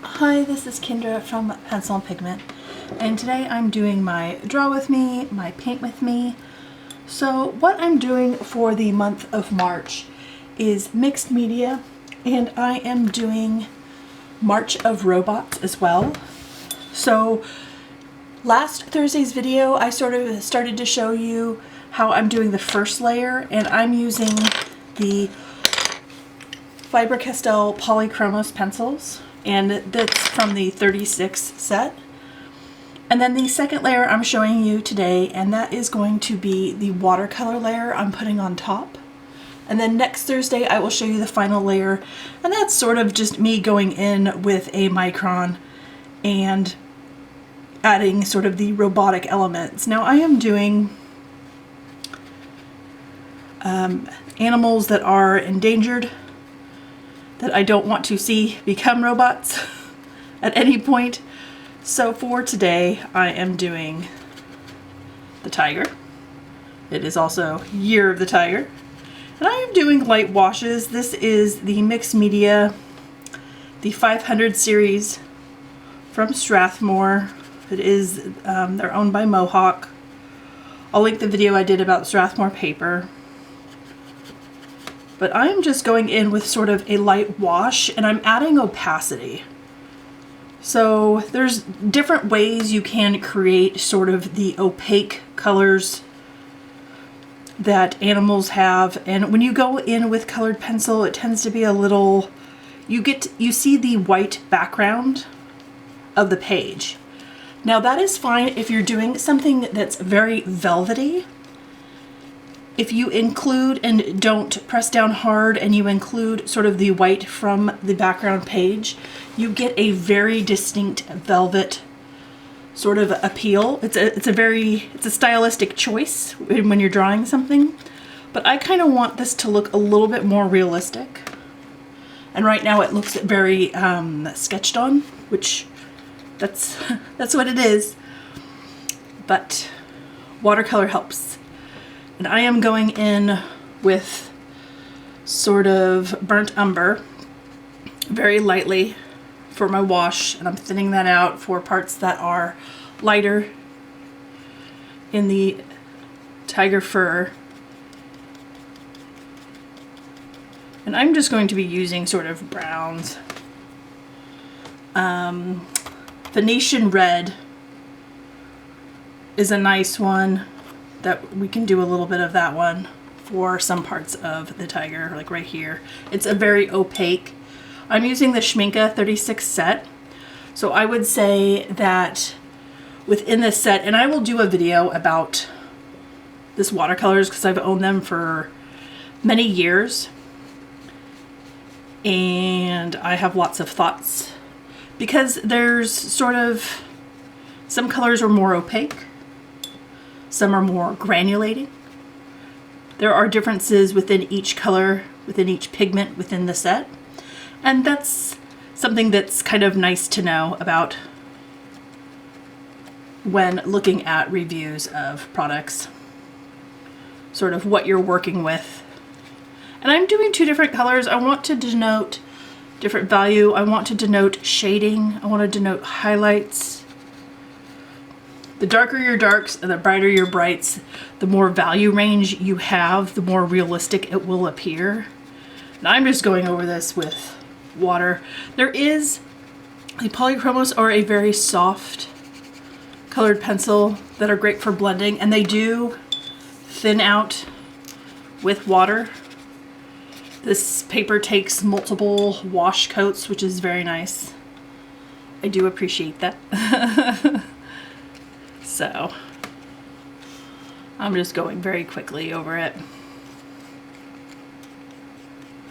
Hi, this is Kendra from Pencil and Pigment, and today I'm doing my Draw With Me, my Paint With Me. So what I'm doing for the month of March is mixed media, and I am doing March of Robots as well. So last Thursday's video I sort of started to show you how I'm doing the first layer, and I'm using the Faber-Castell Polychromos pencils, and that's from the 36 set. And then the second layer I'm showing you today, and that is going to be the watercolor layer I'm putting on top. And then next Thursday I will show you the final layer, and that's sort of just me going in with a micron and adding sort of the robotic elements. Now I am doing animals that are endangered, that I don't want to see become robots at any point. So for today, I am doing the tiger. It is also Year of the Tiger. And I am doing light washes. This is the mixed media, the 500 series from Strathmore. It is, they're owned by Mohawk. I'll link the video I did about Strathmore paper. But I'm just going in with sort of a light wash, and I'm adding opacity. So there's different ways you can create sort of the opaque colors that animals have. And when you go in with colored pencil, it tends to be a little, you see the white background of the page. Now that is fine if you're doing something that's very velvety. If you include and don't press down hard, and you include sort of the white from the background page, you get a very distinct velvet sort of appeal. It's a stylistic choice when you're drawing something, but I kind of want this to look a little bit more realistic. And right now it looks very sketched on, which that's what it is. But watercolor helps. And I am going in with sort of burnt umber very lightly for my wash, and I'm thinning that out for parts that are lighter in the tiger fur. And I'm just going to be using sort of browns. Venetian red is a nice one that we can do a little bit of that one for some parts of the tiger, like right here. It's a very opaque. I'm using the Schmincke 36 set. So I would say that within this set, and I will do a video about this watercolors because I've owned them for many years. And I have lots of thoughts because there's sort of, some colors are more opaque. Some are more granulating. There are differences within each color, within each pigment within the set. And that's something that's kind of nice to know about when looking at reviews of products. Sort of what you're working with. And I'm doing two different colors. I want to denote different value. I want to denote shading. I want to denote highlights. The darker your darks and the brighter your brights, the more value range you have, the more realistic it will appear. And I'm just going over this with water. The Polychromos are a very soft colored pencil that are great for blending, and they do thin out with water. This paper takes multiple wash coats, which is very nice. I do appreciate that. So I'm just going very quickly over it.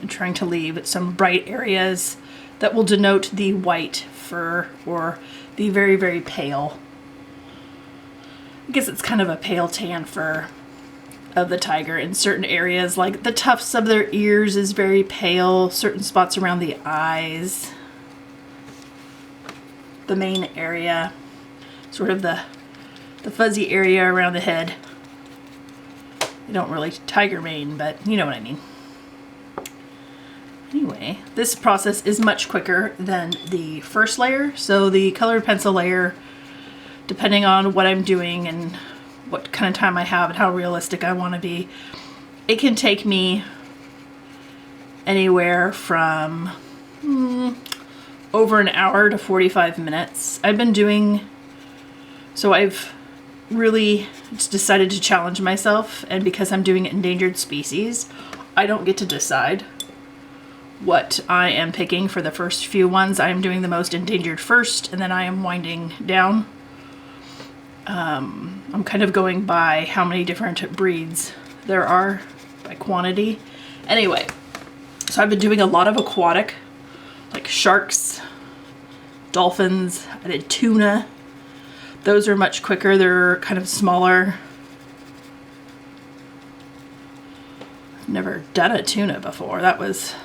I'm trying to leave some bright areas that will denote the white fur or the very, very pale. I guess it's kind of a pale tan fur of the tiger in certain areas, like the tufts of their ears is very pale, certain spots around the eyes, the mane area, sort of the fuzzy area around the head. I don't really tiger mane, but you know what I mean. Anyway, Anyway, this process is much quicker than the first layer. So the colored pencil layer, depending on what I'm doing and what kind of time I have and how realistic I want to be, it can take me anywhere from over an hour to 45 minutes. I've really decided to challenge myself, and because I'm doing endangered species, I don't get to decide what I am picking for the first few ones. I am doing the most endangered first, and then I am winding down. I'm kind of going by how many different breeds there are by quantity. Anyway, so I've been doing a lot of aquatic, like sharks, dolphins. I did tuna. Those are much quicker. They're kind of smaller. I've never done a tuna before. That was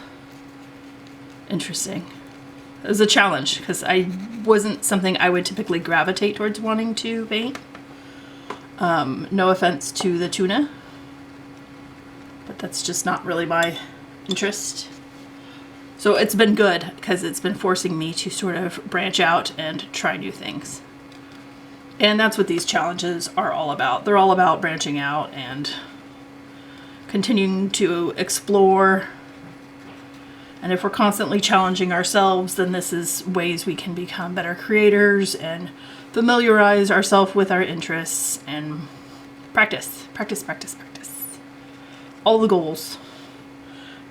interesting. It was a challenge because I wasn't something I would typically gravitate towards wanting to paint. No offense to the tuna, but that's just not really my interest. So it's been good because it's been forcing me to sort of branch out and try new things. And that's what these challenges are all about. They're all about branching out and continuing to explore. And if we're constantly challenging ourselves, then this is ways we can become better creators and familiarize ourselves with our interests and practice. All the goals.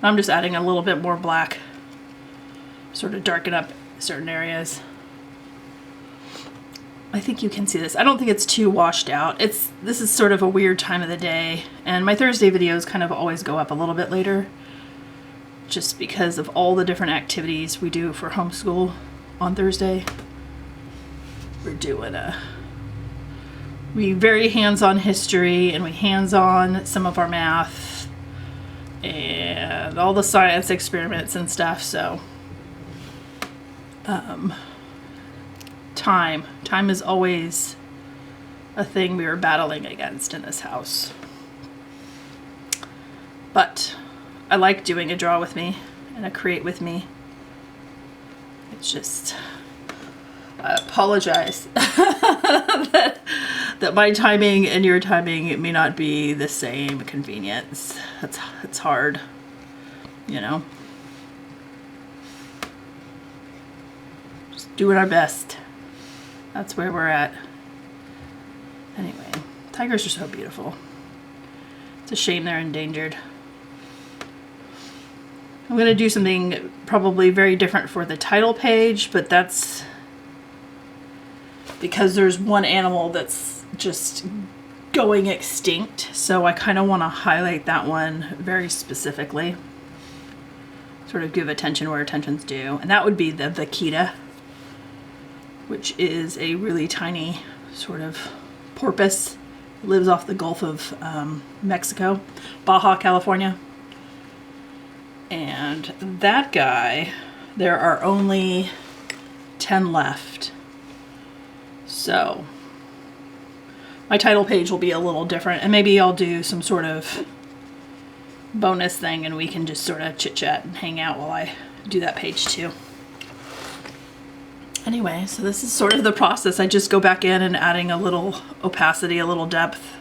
I'm just adding a little bit more black, sort of darken up certain areas. I think you can see this. I don't think it's too washed out. This is sort of a weird time of the day, and my Thursday videos kind of always go up a little bit later, just because of all the different activities we do for homeschool on Thursday. We very hands-on history, and we hands-on some of our math and all the science experiments and stuff. So time is always a thing we are battling against in this house. But I like doing a draw with me and a create with me. It's just, I apologize that my timing and your timing may not be the same convenience. It's hard, you know. Just doing our best. That's where we're at. Anyway, tigers are so beautiful. It's a shame they're endangered. I'm going to do something probably very different for the title page, but that's because there's one animal that's just going extinct. So I kind of want to highlight that one very specifically. Sort of give attention where attention's due. And that would be the vaquita, which is a really tiny sort of porpoise. Lives off the Gulf of Mexico, Baja, California. And that guy, there are only 10 left. So my title page will be a little different, and maybe I'll do some sort of bonus thing and we can just sort of chit chat and hang out while I do that page too. Anyway, so this is sort of the process. I just go back in and adding a little opacity, a little depth.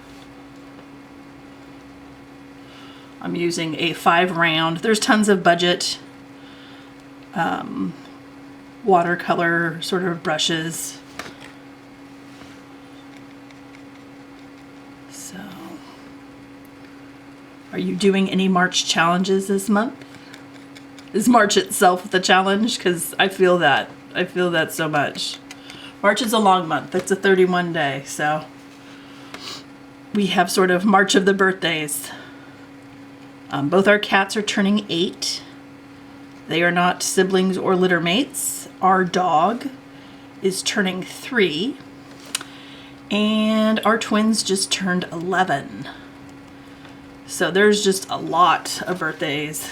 I'm using a 5 round. There's tons of budget watercolor sort of brushes. So, are you doing any March challenges this month? Is March itself the challenge? Because I feel that so much. March is a long month. It's a 31 day, so we have sort of March of the birthdays. Both our cats are turning 8. They are not siblings or litter mates. Our dog is turning 3. And our twins just turned 11. So there's just a lot of birthdays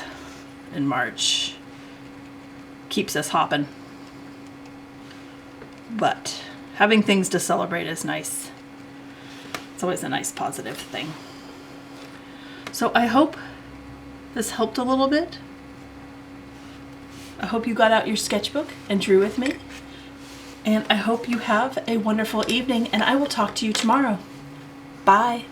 in March. Keeps us hopping. But having things to celebrate is nice. It's always a nice positive thing. So I hope this helped a little bit. I hope you got out your sketchbook and drew with me. And I hope you have a wonderful evening, and I will talk to you tomorrow. Bye.